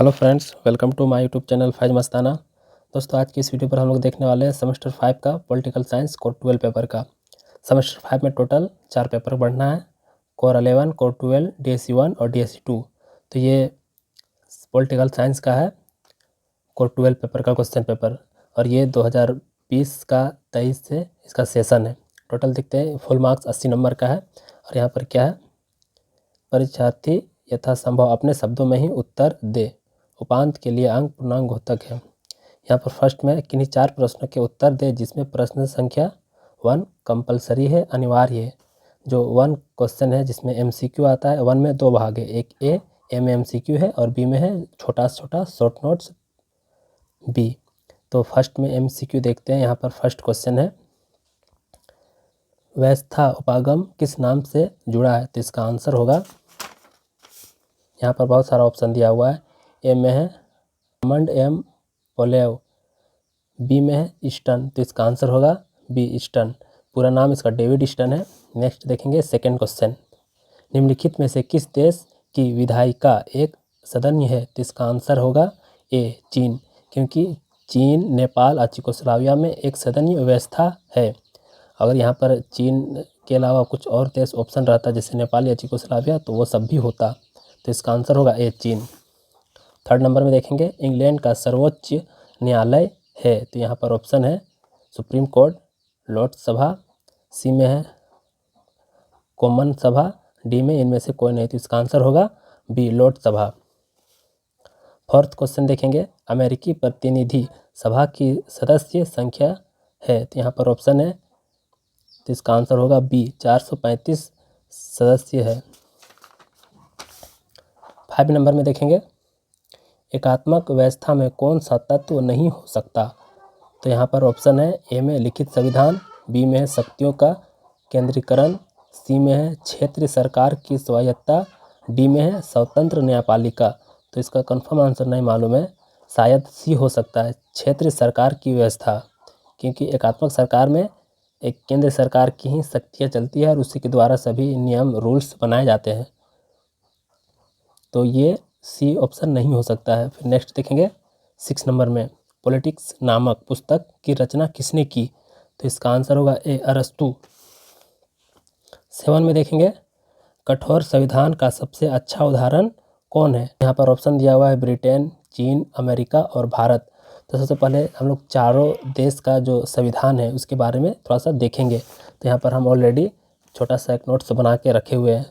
Hello friends, welcome to my YouTube channel Faiz Mastana. दोस्तों, आज की इस वीडियो पर हम लोग देखने वाले हैं सेमेस्टर 5 का पॉलिटिकल साइंस कोर 12 पेपर का। सेमेस्टर 5 में टोटल 4 पेपर पढ़ना है, कोर 11, कोर 12, DSC 1 और DSC 2। तो ये पॉलिटिकल साइंस का है कोर 12 पेपर का क्वेश्चन पेपर, और ये 2020 का 23 से इसका सेशन है। टोटल देखते हैं, फुल मार्क्स 80 नंबर का है। और यहाँ पर क्या है, परीक्षार्थी यथासंभव अपने शब्दों में ही उत्तर दे। उपांत के लिए अंक पूर्णांक घोतक है। यहाँ पर फर्स्ट में किन्हीं 4 प्रश्नों के उत्तर दे जिसमें प्रश्न संख्या 1 कंपलसरी है, अनिवार्य है। जो 1 क्वेश्चन है जिसमें MCQ आता है, 1 में 2 भाग है, एक ए में MCQ है और बी में है छोटा छोटा शॉर्ट नोट्स बी। तो फर्स्ट में MCQ देखते हैं। यहाँ पर फर्स्ट क्वेश्चन है, व्यवस्था उपागम किस नाम से जुड़ा है? तो इसका आंसर होगा, यहाँ पर बहुत सारा ऑप्शन दिया हुआ है। ए में है अमंड एम पोलेव, बी में है ईस्टर्न, तो इसका आंसर होगा बी ईस्टर्न। पूरा नाम इसका डेविड ईस्टर्न है। नेक्स्ट देखेंगे सेकंड क्वेश्चन, निम्नलिखित में से किस देश की विधायिका एक सदस्य है? तो इसका आंसर होगा ए चीन, क्योंकि चीन, नेपाल और चेकोस्लोवाकिया में एक सदस्य व्यवस्था है। अगर यहाँ पर चीन के अलावा कुछ और देश ऑप्शन रहता जैसे नेपाल या चेकोस्लोवाकिया तो वो सब भी होता। तो इसका आंसर होगा ए चीन। थर्ड नंबर में देखेंगे, इंग्लैंड का सर्वोच्च न्यायालय है? तो यहाँ पर ऑप्शन है सुप्रीम कोर्ट, लोकसभा, सी में है कॉमन सभा, डी में इनमें से कोई नहीं। तो इसका आंसर होगा बी लोकसभा। फोर्थ क्वेश्चन देखेंगे, अमेरिकी प्रतिनिधि सभा की सदस्य संख्या है? तो यहाँ पर ऑप्शन है, तो इसका आंसर होगा बी 435 सदस्य है। 5 नंबर में देखेंगे, एकात्मक व्यवस्था में कौन सा तत्व नहीं हो सकता? तो यहाँ पर ऑप्शन है ए में लिखित संविधान, बी में है शक्तियों का केंद्रीकरण, सी में है क्षेत्रीय सरकार की स्वायत्तता, डी में है स्वतंत्र न्यायपालिका। तो इसका कंफर्म आंसर नहीं मालूम है, शायद सी हो सकता है, क्षेत्रीय सरकार की व्यवस्था, क्योंकि एकात्मक सरकार में एक केंद्र सरकार की ही शक्तियाँ चलती है और उसी के द्वारा सभी नियम रूल्स बनाए जाते हैं। तो ये सी ऑप्शन नहीं हो सकता है। फिर नेक्स्ट देखेंगे 6 नंबर में, पॉलिटिक्स नामक पुस्तक की रचना किसने की? तो इसका आंसर होगा ए अरस्तु। 7 में देखेंगे, कठोर संविधान का सबसे अच्छा उदाहरण कौन है? यहाँ पर ऑप्शन दिया हुआ है ब्रिटेन, चीन, अमेरिका और भारत। तो सबसे पहले हम लोग चारों देश का जो संविधान है उसके बारे में थोड़ा सा देखेंगे। तो यहाँ पर हम ऑलरेडी छोटा सा एक नोट्स बना के रखे हुए हैं।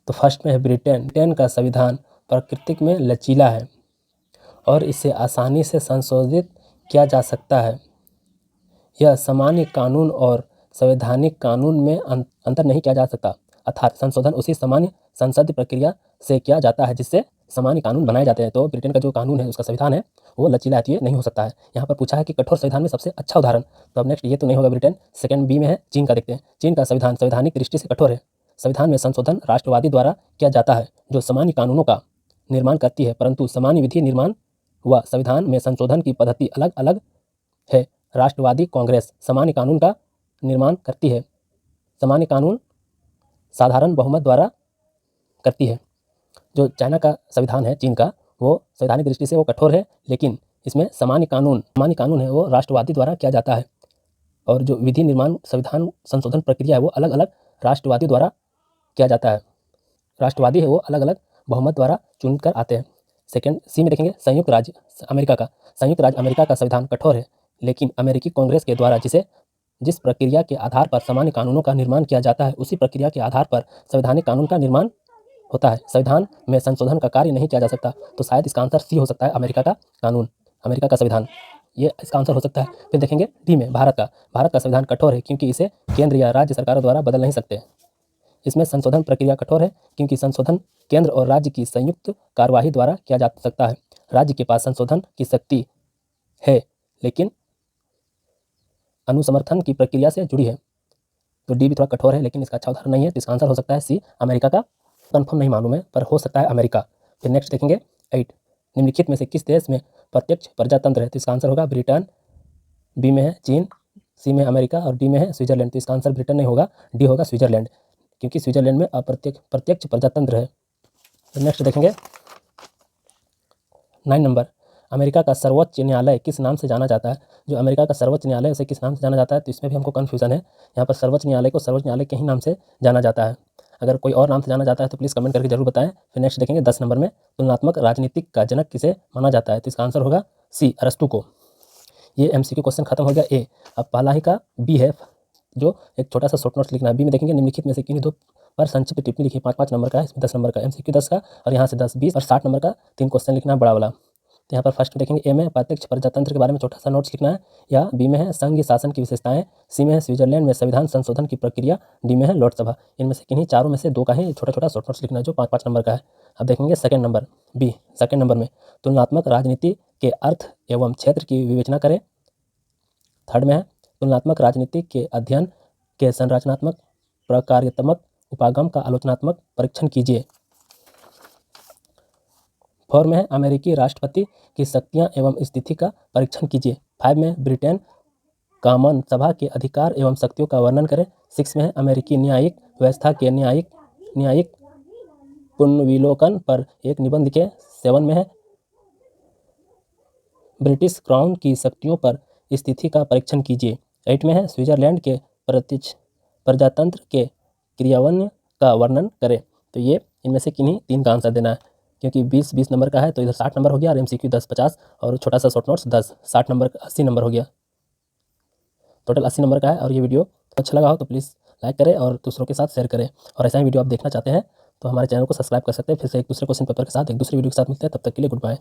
तो फर्स्ट में है ब्रिटेन। ब्रिटेन का संविधान प्रकृति में लचीला है और इसे आसानी से संशोधित किया जा सकता है। यह सामान्य कानून और संवैधानिक कानून में अंतर नहीं किया जा सकता, अर्थात संशोधन उसी सामान्य संसदीय प्रक्रिया से किया जाता है जिससे सामान्य कानून बनाए जाते हैं। तो ब्रिटेन का जो कानून है, उसका संविधान है, वो लचीला है, ये नहीं हो सकता है। यहाँ पर पूछा है कि कठोर संविधान में सबसे अच्छा उदाहरण, तो अब नेक्स्ट ये तो नहीं होगा ब्रिटेन। सेकंड बी में है चीन का, देखते हैं। चीन का संविधान संवैधानिक दृष्टि से कठोर है। संविधान में संशोधन राष्ट्रवादी द्वारा किया जाता है जो सामान्य कानूनों का निर्माण करती है, परंतु सामान्य विधि निर्माण व संविधान में संशोधन की पद्धति अलग अलग है। राष्ट्रवादी कांग्रेस सामान्य कानून का निर्माण करती है, सामान्य कानून साधारण बहुमत द्वारा करती है। जो चाइना का संविधान है, चीन का, वो संवैधानिक दृष्टि से वो कठोर है, लेकिन इसमें सामान्य कानून है वो राष्ट्रवादी द्वारा किया जाता है। और जो विधि निर्माण संविधान संशोधन प्रक्रिया है वो अलग अलग राष्ट्रवादी द्वारा किया जाता है। राष्ट्रवादी है वो अलग अलग बहुमत द्वारा चुनकर आते हैं। सेकंड सी में देखेंगे, संयुक्त राज्य अमेरिका का। संयुक्त राज्य अमेरिका का संविधान कठोर है, लेकिन अमेरिकी कांग्रेस के द्वारा जिस प्रक्रिया के आधार पर सामान्य कानूनों का निर्माण किया जाता है उसी प्रक्रिया के आधार पर संवैधानिक कानून का निर्माण होता है। संविधान में संशोधन का कार्य नहीं किया जा सकता, तो शायद इसका आंसर सी हो सकता है, अमेरिका का कानून, अमेरिका का संविधान, ये इसका आंसर हो सकता है। फिर देखेंगे डी में भारत का संविधान कठोर है क्योंकि इसे केंद्र या राज्य सरकारों द्वारा बदल नहीं सकते। इसमें संशोधन प्रक्रिया कठोर है क्योंकि संशोधन केंद्र और राज्य की संयुक्त कार्यवाही द्वारा किया जा सकता है। राज्य के पास संशोधन की शक्ति है लेकिन अनुसमर्थन की प्रक्रिया से जुड़ी है। तो डी भी थोड़ा कठोर है लेकिन इसका अच्छा उदाहरण नहीं है, तो इसका आंसर हो सकता है सी, अमेरिका का। कंफर्म नहीं मालूम है पर हो सकता है अमेरिका। फिर नेक्स्ट देखेंगे 8, निम्नलिखित में से किस देश में प्रत्यक्ष प्रजातंत्र है? तो इसका आंसर होगा ब्रिटेन, बी में है चीन, सी में अमेरिका और डी में है स्विट्जरलैंड। तो इसका आंसर ब्रिटेन नहीं होगा, डी होगा स्विट्जरलैंड, क्योंकि स्विट्जरलैंड में प्रत्यक्ष प्रजातंत्र है। तो नेक्स्ट देखेंगे 9 नंबर, अमेरिका का सर्वोच्च न्यायालय किस नाम से जाना जाता है? जो अमेरिका का सर्वोच्च न्यायालय उसे किस नाम से जाना जाता है? तो इसमें भी हमको कन्फ्यूज़न है। यहाँ पर सर्वोच्च न्यायालय को सर्वोच्च न्यायालय के ही नाम से जाना जाता है। अगर कोई और नाम से जाना जाता है तो प्लीज़ कमेंट करके जरूर बताएं। फिर नेक्स्ट देखेंगे 10 नंबर में, तुलनात्मक राजनीतिक का जनक किसे माना जाता है? तो इसका आंसर होगा सी, अरस्तु को। ये एमसीक्यू क्वेश्चन खत्म हो गया ए। अब पहला ही का बी है, जो एक छोटा सा शॉर्ट नोट्स लिखना है। बी में देखेंगे निम्नलिखित में से किन्हीं दो पर संक्षिप्त टिप्पणी लिखी। 5-5 नंबर का है, इसमें 10 नंबर का एमसीक्यू 10 का, और यहाँ से 10, 20 और 60 नंबर का 3 क्वेश्चन लिखना है बड़ा वाला। तो यहाँ पर फर्स्ट में देखेंगे ए में प्रत्यक्ष प्रजातंत्र के बारे में छोटा सा नोट्स लिखना है, या बी में है संघीय शासन की विशेषताएं, सी में है स्विट्जरलैंड में संविधान संशोधन की प्रक्रिया, डी में है लोकसभा। इनमें से किन्हीं चारों में से दो का ही छोटा छोटा शॉर्ट नोट्स लिखना है जो 5-5 नंबर का है। अब देखेंगे second number B, second number में तुलनात्मक राजनीति के अर्थ एवं क्षेत्र की विवेचना करें। थर्ड में है तुलनात्मक राजनीति के अध्ययन के संरचनात्मक प्रकार्यात्मक उपागम का आलोचनात्मक परीक्षण कीजिए। 4 में है अमेरिकी राष्ट्रपति की शक्तियां एवं स्थिति का परीक्षण कीजिए। 5 में ब्रिटेन कामन सभा के अधिकार एवं शक्तियों का वर्णन करें। 6 में है अमेरिकी न्यायिक व्यवस्था के न्यायिक पुनर्विलोकन पर एक निबंध लिखें। 7 में है ब्रिटिश क्राउन की शक्तियों पर स्थिति का परीक्षण कीजिए। 8 में है स्विट्जरलैंड के प्रजातंत्र के क्रियान्वयन का वर्णन करें। तो ये इनमें से किन्हीं 3 का आंसर देना है, क्योंकि 20 नंबर का है तो इधर 60 नंबर हो गया, और एमसीक्यू 10 50 और छोटा सा शॉर्ट नोट्स 10, 60 नंबर 80 नंबर हो गया, टोटल 80 नंबर का है। और ये वीडियो अच्छा लगा हो तो प्लीज़ लाइक करें और दूसरों के साथ शेयर करें, और ऐसा ही वीडियो आप देखना चाहते हैं तो हमारे चैनल को सब्सक्राइब कर सकते हैं। फिर से एक दूसरे क्वेश्चन पेपर के साथ एक दूसरी वीडियो के साथ मिलते हैं, तब तक के लिए गुड बाय।